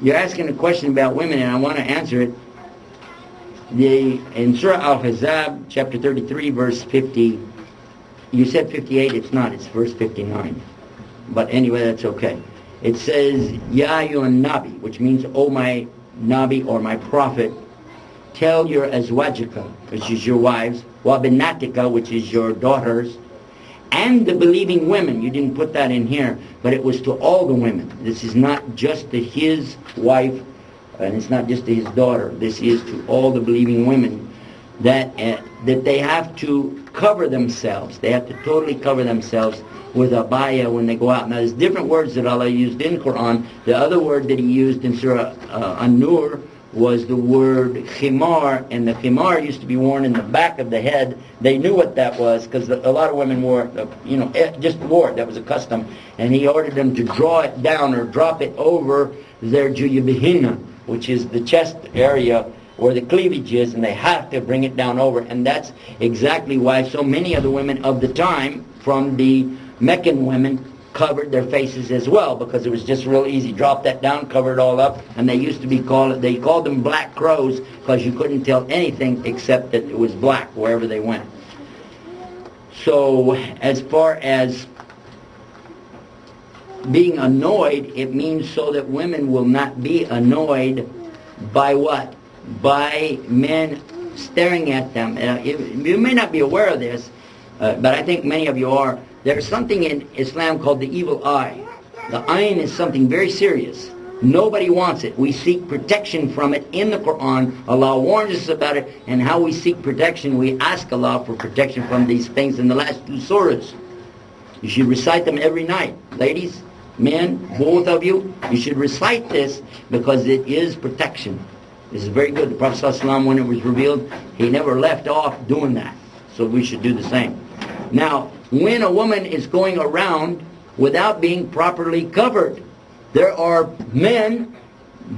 you're asking a question about women, and I want to answer it. In Surah Al-Hijaab, chapter 33, verse 50, you said 58, it's not, it's verse 59. But anyway, that's okay. It says, Ya ayyuhan nabi, which means, oh my nabi or my prophet, tell your azwajika, which is your wives, wa binatika, which is your daughters, and the believing women. You didn't put that in here, but it was to all the women. This is not just to his wife, and it's not just to his daughter. This is to all the believing women, that they have to cover themselves. They have to totally cover themselves with abaya when they go out. Now, there's different words that Allah used in Quran. The other word that He used in Surah An-Nur was the word khimar, and the khimar used to be worn in the back of the head. They knew what that was because a lot of women wore, just wore it. That was a custom. And He ordered them to draw it down or drop it over their juyubihina, which is the chest area where the cleavage is, and they have to bring it down over. And that's exactly why so many of the women of the time, from the Meccan women, covered their faces as well, because it was just real easy. Drop that down, cover it all up, and they used to be called them black crows, because you couldn't tell anything except that it was black wherever they went. So as far as being annoyed, it means so that women will not be annoyed by what? By men staring at them. You may not be aware of this, but I think many of you are. There's something in Islam called the evil eye. The ayn is something very serious. Nobody wants it. We seek protection from it in the Quran. Allah warns us about it, and how we seek protection, we ask Allah for protection from these things in the last two surahs. You should recite them every night. Ladies, men, both of you, you should recite this, because it is protection. This is very good. The Prophet ﷺ, when it was revealed, he never left off doing that. So we should do the same. Now, when a woman is going around without being properly covered, there are men,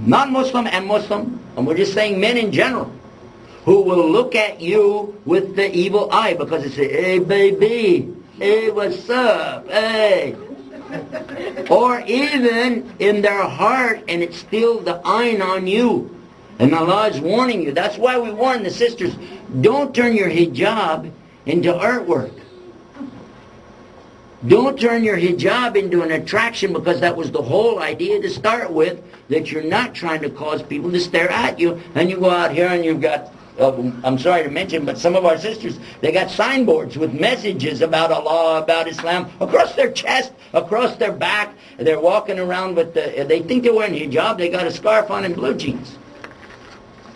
non-Muslim and Muslim, and we're just saying men in general, who will look at you with the evil eye, because they say, hey baby, hey what's up, hey. Or even in their heart, and it's still the ayn on you. And Allah is warning you. That's why we warn the sisters, don't turn your hijab into artwork. Don't turn your hijab into an attraction, because that was the whole idea to start with, that you're not trying to cause people to stare at you. And you go out here and you've got, I'm sorry to mention, but some of our sisters, they got signboards with messages about Allah, about Islam, across their chest, across their back. They're walking around with they think they're wearing hijab, they got a scarf on and blue jeans.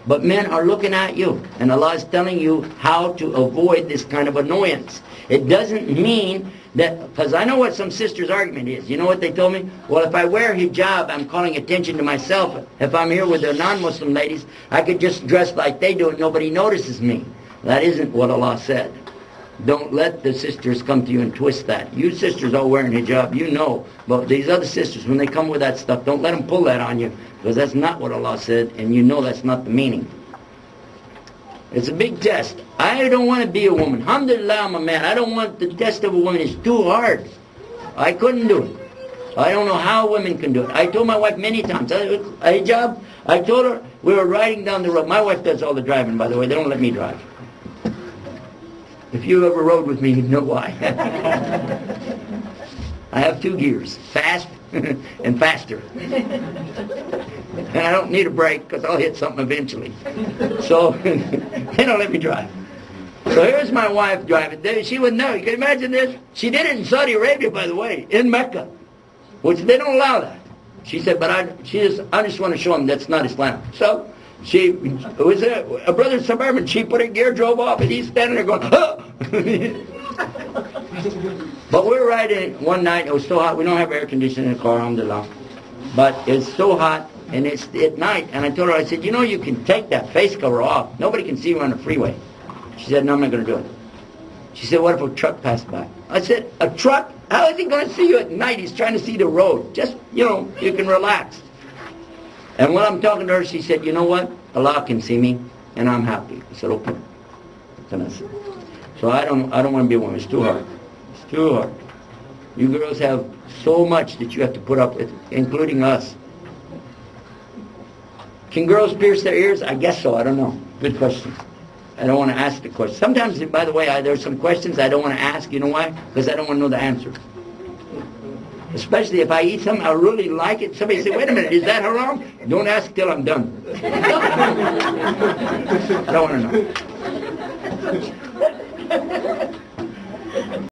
But men are looking at you, and Allah is telling you how to avoid this kind of annoyance. It doesn't mean that, because I know what some sisters' argument is. You know what they told me? Well, if I wear hijab, I'm calling attention to myself. If I'm here with the non-Muslim ladies, I could just dress like they do and nobody notices me. That isn't what Allah said. Don't let the sisters come to you and twist that. You sisters all wearing hijab, you know. But these other sisters, when they come with that stuff, don't let them pull that on you, because that's not what Allah said, and you know that's not the meaning. It's a big test. I don't want to be a woman. Alhamdulillah, I'm a man. I don't want the test of a woman. It's too hard. I couldn't do it. I don't know how women can do it. I told my wife many times, hijab, I told her, we were riding down the road. My wife does all the driving, by the way. They don't let me drive. If you ever rode with me, you'd know why. I have two gears, fast and faster. And I don't need a brake, because I'll hit something eventually. So, they don't let me drive. So here's my wife driving. She wouldn't know. You can imagine this? She did it in Saudi Arabia, by the way, in Mecca, which they don't allow that. She said, but I just want to show them that's not Islam. So, it was a brother Suburban. She put her gear, drove off, and he's standing there going, oh! But we were riding one night. It was so hot. We don't have air conditioning in the car, alhamdulillah. But it's so hot, and it's at night. And I told her, I said, you know, you can take that face cover off. Nobody can see you on the freeway. She said, no, I'm not going to do it. She said, what if a truck passed by? I said, a truck? How is he going to see you at night? He's trying to see the road. Just, you know, you can relax. And when I'm talking to her, she said, you know what? Allah can see me, and I'm happy. I said, okay. So I don't want to be a woman. It's too hard. It's too hard. You girls have so much that you have to put up with, including us. Can girls pierce their ears? I guess so. I don't know. Good question. I don't want to ask the question. Sometimes, by the way, there's some questions I don't want to ask. You know why? Because I don't want to know the answer. Especially if I eat something I really like it. Somebody say, wait a minute, is that haram? Don't ask till I'm done. I don't want to know.